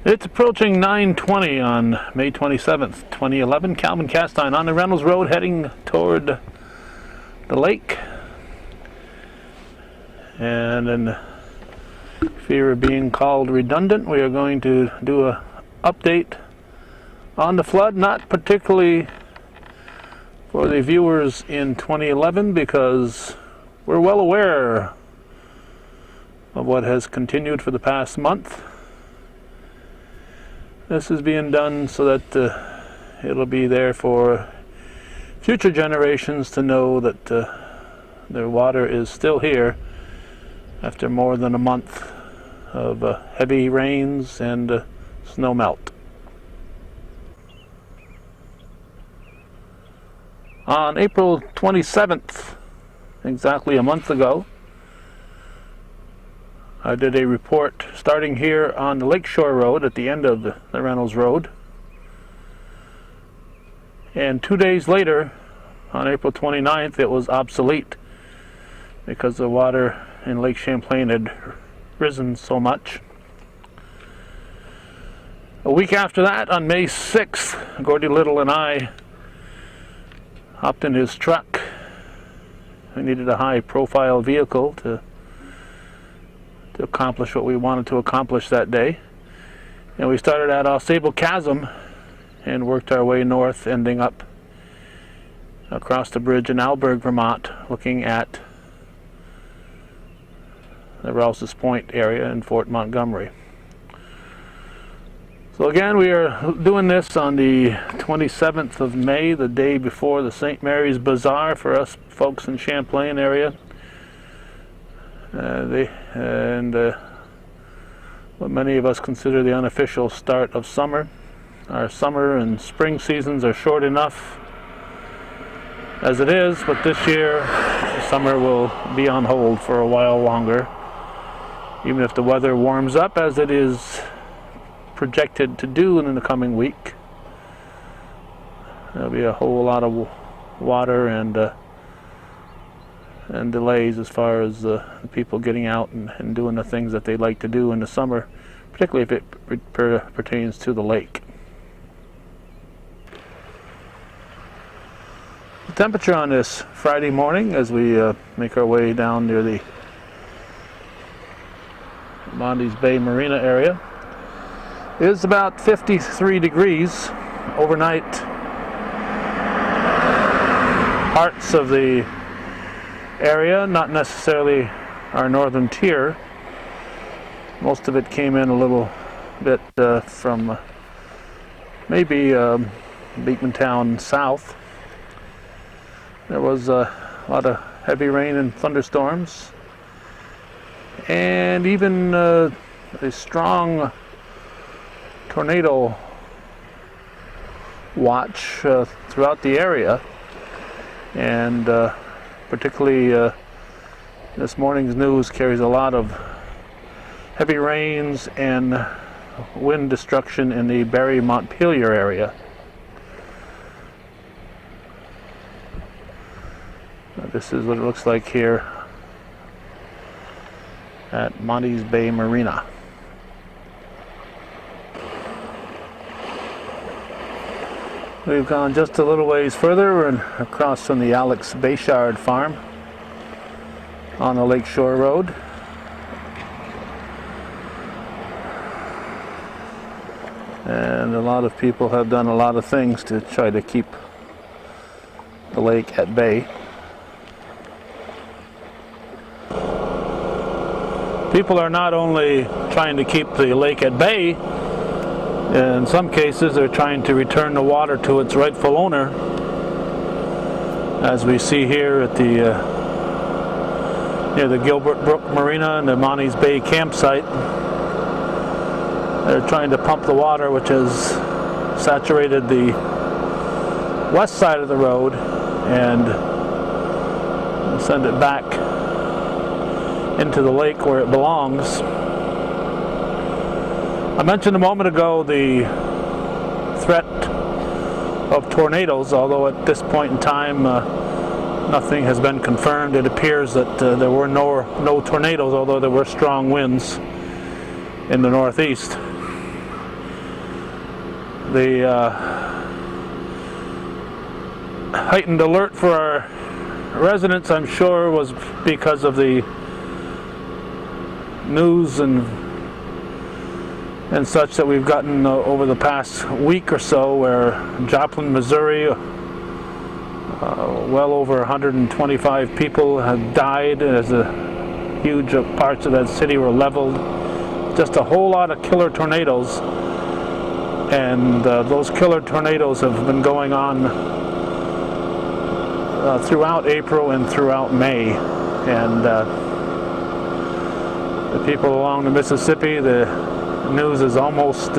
It's approaching 9:20 on May 27th, 2011. Calvin Castine on the Reynolds Road heading toward the lake. And in fear of being called redundant, we are going to do an update on the flood, not particularly for the viewers in 2011 because we're well aware of what has continued for the past month. This is being done so that it'll be there for future generations to know that their water is still here after more than a month of heavy rains and snow melt. On April 27th, exactly a month ago, I did a report starting here on the Lakeshore Road at the end of the Reynolds Road. And 2 days later, on April 29th, it was obsolete because the water in Lake Champlain had risen so much. A week after that, on May 6th, Gordy Little and I hopped in his truck. We needed a high-profile vehicle to accomplish what we wanted to accomplish that day. And we started at Ausable Chasm and worked our way north, ending up across the bridge in Alberg, Vermont, looking at the Rouse's Point area in Fort Montgomery. So again, we are doing this on the 27th of May, the day before the St. Mary's Bazaar for us folks in Champlain area. What many of us consider the unofficial start of summer. Our summer and spring seasons are short enough as it is, but this year summer will be on hold for a while longer, even if the weather warms up as it is projected to do in the coming week. There'll be a whole lot of water and delays as far as people getting out and doing the things that they like to do in the summer, particularly if it pertains to the lake. The temperature on this Friday morning as we make our way down near the Monty's Bay Marina area is about 53 degrees. Overnight, parts of the area, not necessarily our northern tier. Most of it came in a little bit from maybe Beekmantown south. There was a lot of heavy rain and thunderstorms, and even a strong tornado watch throughout the area. And particularly this morning's news carries a lot of heavy rains and wind destruction in the Barrie Montpelier area. This is what it looks like here at Monty's Bay Marina. We've gone just a little ways further and across from the Alex Bayshard farm on the Lakeshore Road. And a lot of people have done a lot of things to try to keep the lake at bay. People are not only trying to keep the lake at bay, in some cases they're trying to return the water to its rightful owner, as we see here at the near the Gilbert Brook Marina and the Monty's Bay campsite. They're trying to pump the water, which has saturated the west side of the road, and send it back into the lake where it belongs. I mentioned a moment ago the threat of tornadoes, although at this point in time nothing has been confirmed. It appears that there were no tornadoes, although there were strong winds in the northeast. The heightened alert for our residents, I'm sure, was because of the news and such that we've gotten over the past week or so, where Joplin, Missouri, well over 125 people have died as huge parts of that city were leveled. Just a whole lot of killer tornadoes, and those killer tornadoes have been going on throughout April and throughout May. And the people along the Mississippi, the news is almost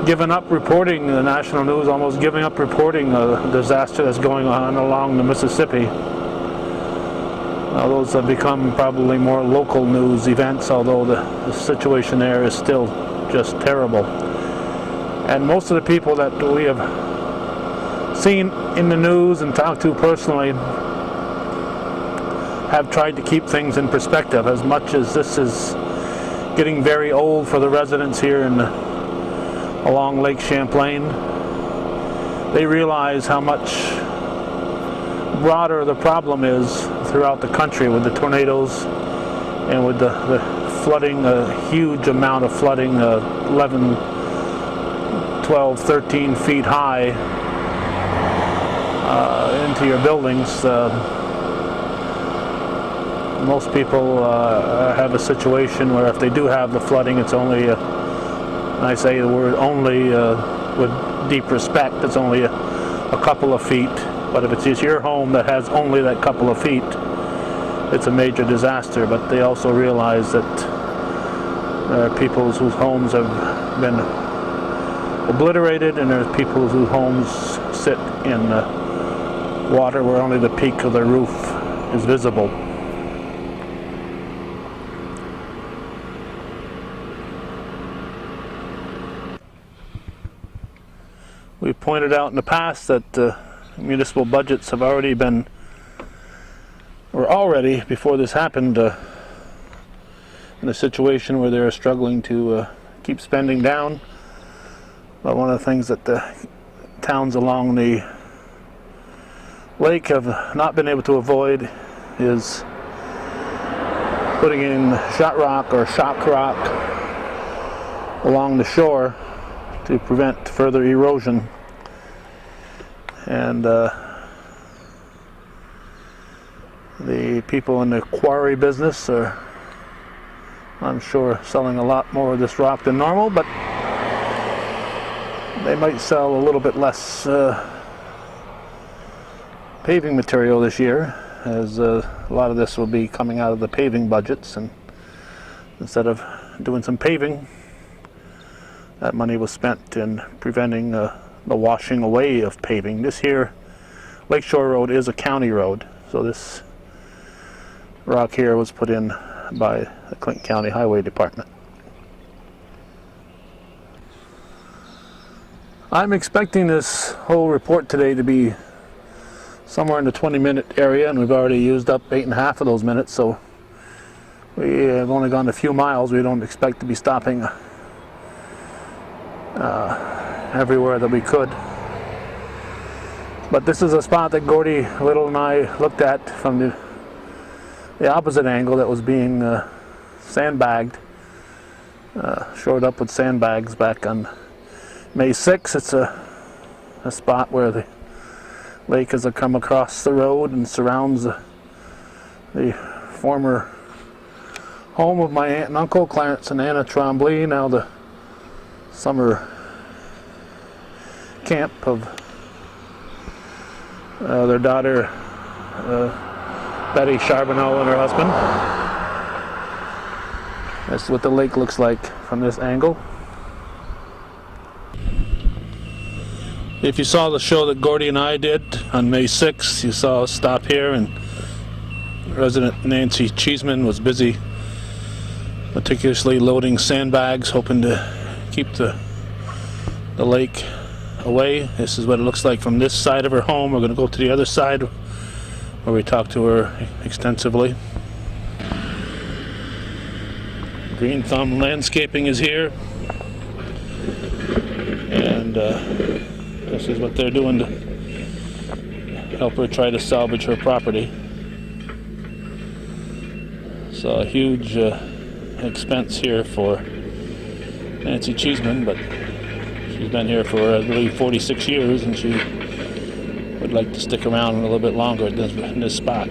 given up reporting, the national news almost giving up reporting a disaster that's going on along the Mississippi. Those have become probably more local news events, although the situation there is still just terrible. And most of the people that we have seen in the news and talked to personally have tried to keep things in perspective. As much as this is getting very old for the residents here along Lake Champlain, they realize how much broader the problem is throughout the country with the tornadoes and with the flooding, a huge amount of flooding, 11, 12, 13 feet high into your buildings. Most people have a situation where if they do have the flooding, it's only, and I say the word only with deep respect, it's only a couple of feet. But if it's just your home that has only that couple of feet, it's a major disaster. But they also realize that there are people whose homes have been obliterated, and there's people whose homes sit in water where only the peak of the roof is visible. We've pointed out in the past that municipal budgets have already been, or already before this happened, in a situation where they're struggling to keep spending down. But one of the things that the towns along the lake have not been able to avoid is putting in shot rock or shock rock along the shore to prevent further erosion. And the people in the quarry business are, I'm sure, selling a lot more of this rock than normal, but they might sell a little bit less paving material this year, as a lot of this will be coming out of the paving budgets, and instead of doing some paving, that money was spent in preventing the washing away of paving. This here, Lakeshore Road, is a county road, so this rock here was put in by the Clinton County Highway Department. I'm expecting this whole report today to be somewhere in the 20-minute area, and we've already used up 8.5 of those minutes, so we have only gone a few miles. We don't expect to be stopping everywhere that we could. But this is a spot that Gordy Little and I looked at from the opposite angle that was being sandbagged, shored up with sandbags back on May 6th. It's a spot where the lake has come across the road and surrounds the former home of my aunt and uncle, Clarence and Anna Tremblay, now the summer camp of their daughter Betty Charbonneau and her husband. That's what the lake looks like from this angle. If you saw the show that Gordy and I did on May 6th, you saw us stop here, and resident Nancy Cheeseman was busy meticulously loading sandbags, hoping to keep the lake away. This is what it looks like from this side of her home. We're going to go to the other side where we talked to her extensively. Green Thumb Landscaping is here, and and this is what they're doing to help her try to salvage her property. So a huge expense here for Nancy Cheeseman, but she's been here for, I believe, 46 years, and she would like to stick around a little bit longer in this spot.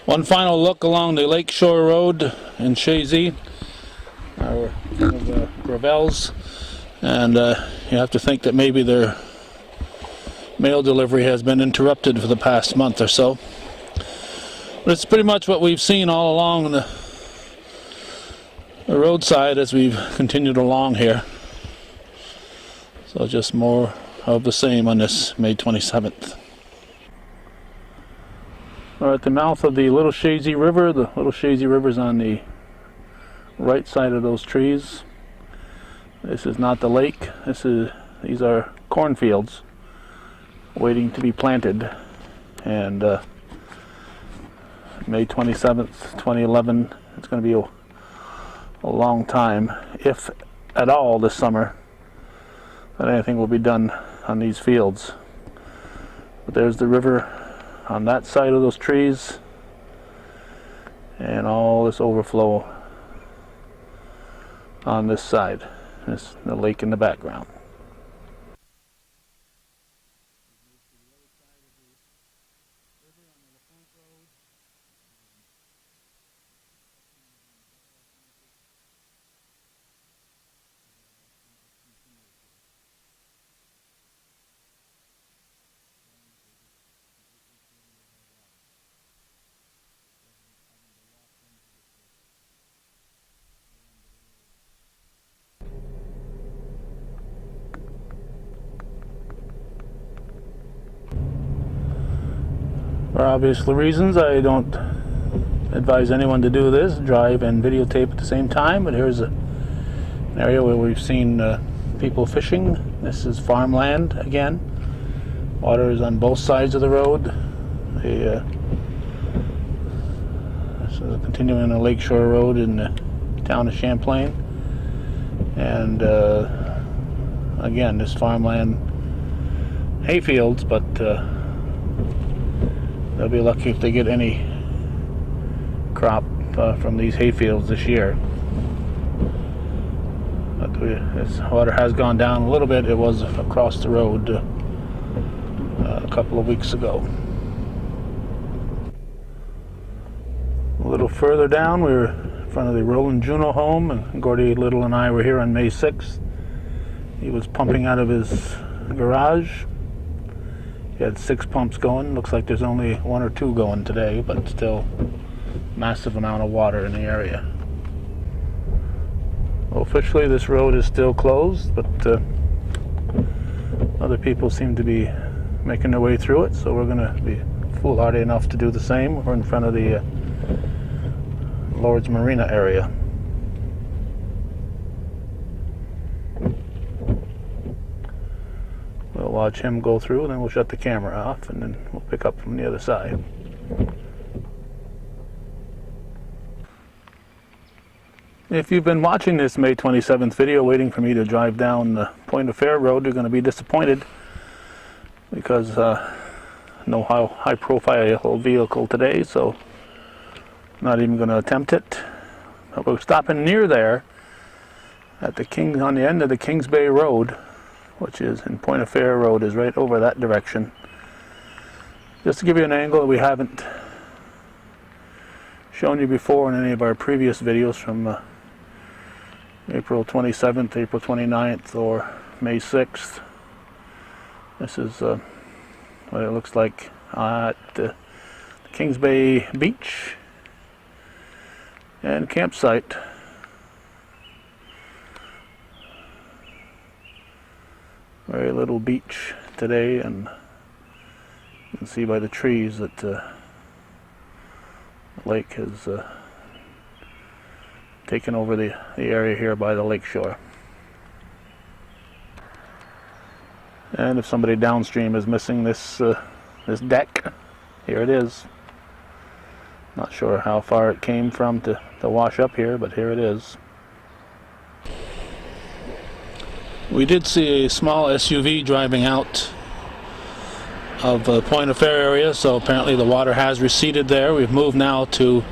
One final look along the Lakeshore Road in Chazy, one of the Gravels, and you have to think that maybe their mail delivery has been interrupted for the past month or so. But it's pretty much what we've seen all along the roadside as we've continued along here. So just more of the same on this May 27th. We're at the mouth of the Little Chazy River. The Little Chazy River is on the right side of those trees. This is not the lake. These are cornfields waiting to be planted. And May 27th, 2011, it's going to be a long time, if at all, this summer, that anything will be done on these fields. But there's the river on that side of those trees, and all this overflow on this side. There's the lake in the background. For obvious reasons, I don't advise anyone to do this, drive and videotape at the same time, but here's an area where we've seen people fishing. This is farmland again. Water is on both sides of the road. This is continuing on Lakeshore Road in the town of Champlain. And again, this farmland hayfields, but they'll be lucky if they get any crop from these hayfields this year. But this water has gone down a little bit. It was across the road a couple of weeks ago. A little further down, we were in front of the Roland Juno home, and Gordy Little and I were here on May 6th. He was pumping out of his garage. He had 6 pumps going. Looks like there's only 1 or 2 going today, but still massive amount of water in the area. Well, officially this road is still closed, but other people seem to be making their way through it, so we're going to be foolhardy enough to do the same. We're in front of the Lord's Marina area. We'll watch him go through, and then we'll shut the camera off, and then we'll pick up from the other side. If you've been watching this May 27th video waiting for me to drive down the Point of Fair Road, you're going to be disappointed because no high profile vehicle today, so I'm not even going to attempt it. But we're stopping near there at on the end of the Kings Bay Road, which is in Point of Fair Road, is right over that direction. Just to give you an angle that we haven't shown you before in any of our previous videos from April 27th, April 29th, or May 6th. This is what it looks like at the Kings Bay Beach and campsite. Very little beach today, and you can see by the trees that the lake has taken over the area here by the lake shore. And if somebody downstream is missing this deck, here it is. Not sure how far it came from to wash up here, but here it is. We did see a small SUV driving out of the Point of Fair area, so apparently the water has receded there. We've moved now to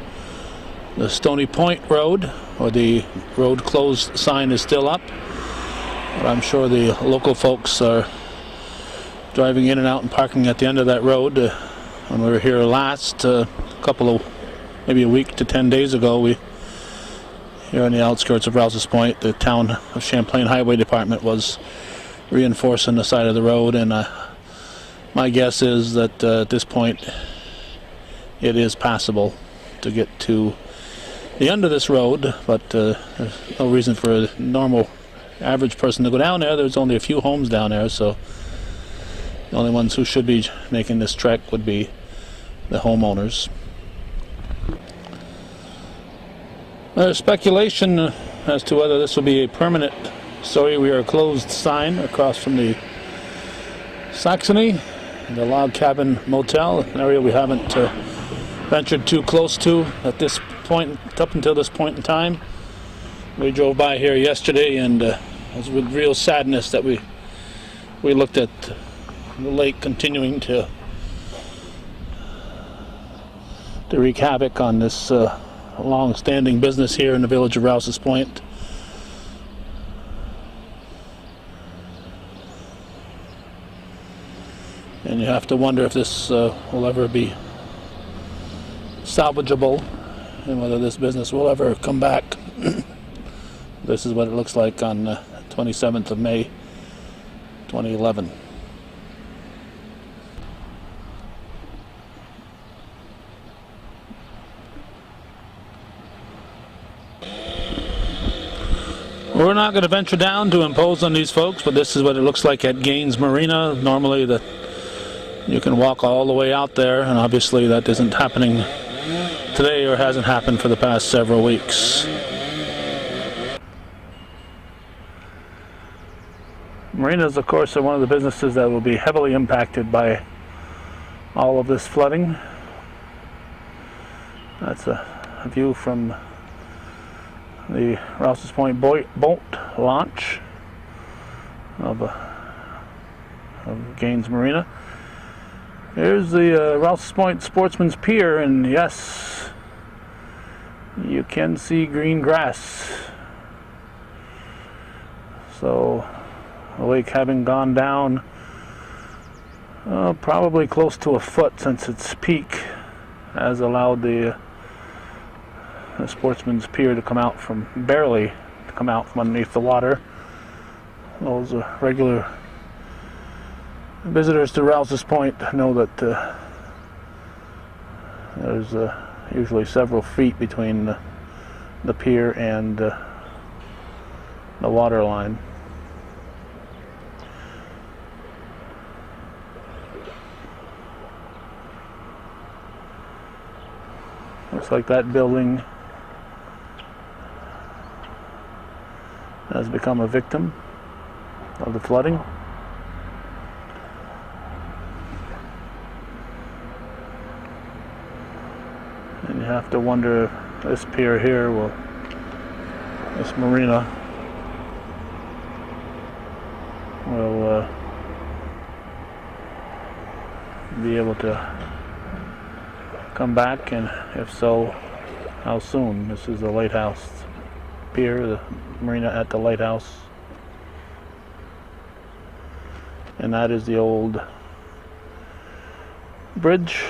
the Stoney Point Road, where the road closed sign is still up. But I'm sure the local folks are driving in and out and parking at the end of that road. When we were here last, maybe a week to 10 days ago, here on the outskirts of Rouse's Point, the town of Champlain Highway Department was reinforcing the side of the road, and my guess is that at this point it is passable to get to the end of this road, but there's no reason for a normal average person to go down there. There's only a few homes down there, so the only ones who should be making this trek would be the homeowners. There's speculation as to whether this will be a permanent "Sorry, we are closed" sign across from the Saxony, the Log Cabin Motel, an area we haven't ventured too close to at this point, up until this point in time. We drove by here yesterday, and it was with real sadness that we looked at the lake continuing to wreak havoc on this long-standing business here in the village of Rouse's Point. And you have to wonder if this will ever be salvageable, and whether this business will ever come back. This is what it looks like on 27th of May 2011. We're not going to venture down to impose on these folks, but this is what it looks like at Gaines Marina. Normally you can walk all the way out there, and obviously that isn't happening today, or hasn't happened for the past several weeks. Marinas, of course, are one of the businesses that will be heavily impacted by all of this flooding. That's a view from the Rouse's Point boat launch of Gaines Marina. Here's the Rouse's Point Sportsman's Pier, and yes, you can see green grass. So the lake having gone down probably close to a foot since its peak has allowed the Sportsman's Pier to come out from underneath the water. Those regular visitors to Rouse's Point know that there's usually several feet between the pier and the water line. Looks like that building has become a victim of the flooding. And you have to wonder if this pier here this marina will be able to come back, and if so, how soon. This is the Lighthouse Pier, the marina at the Lighthouse, and that is the old bridge,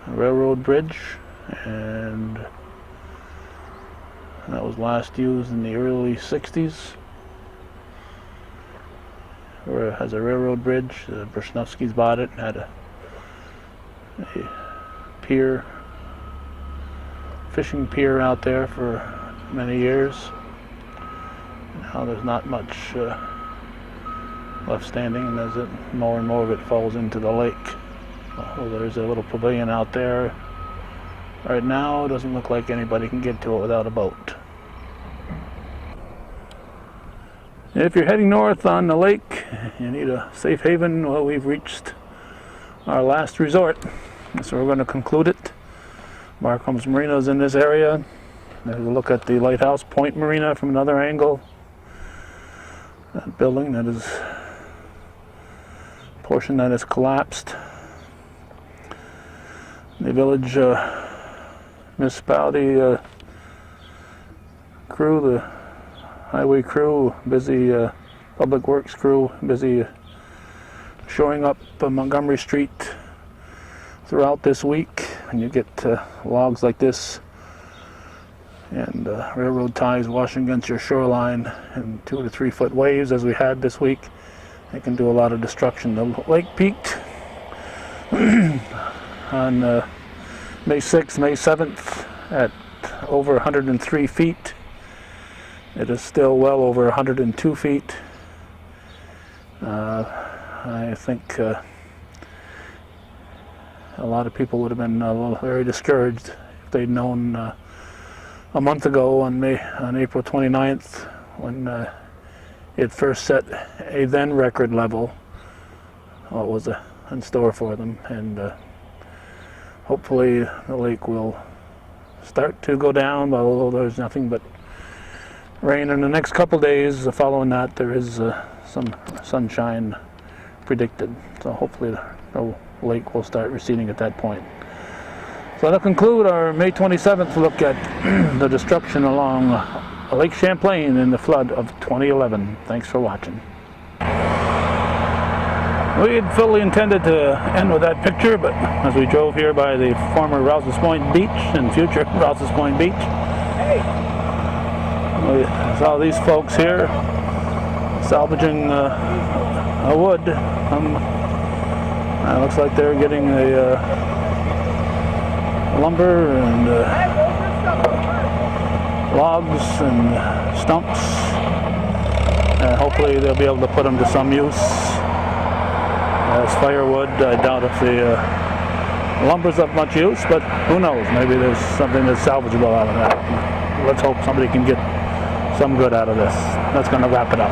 railroad bridge, and that was last used in the early 60s as a railroad bridge. The Brzezinski's bought it and had a pier, fishing pier out there for many years. Now there's not much left standing, and as more and more of it falls into the lake. Well, there's a little pavilion out there. Right now, it doesn't look like anybody can get to it without a boat. If you're heading north on the lake, you need a safe haven. Well, we've reached our last resort, so we're going to conclude it. Markham's Marina is in this area. There's a look at the Lighthouse Point Marina from another angle. That building, that is portion that is collapsed. The village municipality crew, the highway crew, busy public works crew, busy shoring up Montgomery Street throughout this week. And you get logs like this and railroad ties washing against your shoreline and 2 to 3 foot waves as we had this week. It can do a lot of destruction. The lake peaked on May 6th, May 7th at over 103 feet. It is still well over 102 feet. I think a lot of people would have been very discouraged if they'd known a month ago on April 29th when it first set a then record level, what was in store for them. And hopefully the lake will start to go down, although there's nothing but rain in the next couple days. Following that, there is some sunshine predicted, so hopefully the lake will start receding at that point. So that'll conclude our May 27th look at the destruction along Lake Champlain in the flood of 2011. Thanks for watching. We had fully intended to end with that picture, but as we drove here by the former Rouse's Point Beach and future Rouse's Point Beach, we saw these folks here salvaging wood. It looks like they're getting the lumber and logs and stumps. Hopefully they'll be able to put them to some use as firewood. I doubt if the lumber's of much use, but who knows? Maybe there's something that's salvageable out of that. Let's hope somebody can get some good out of this. That's going to wrap it up.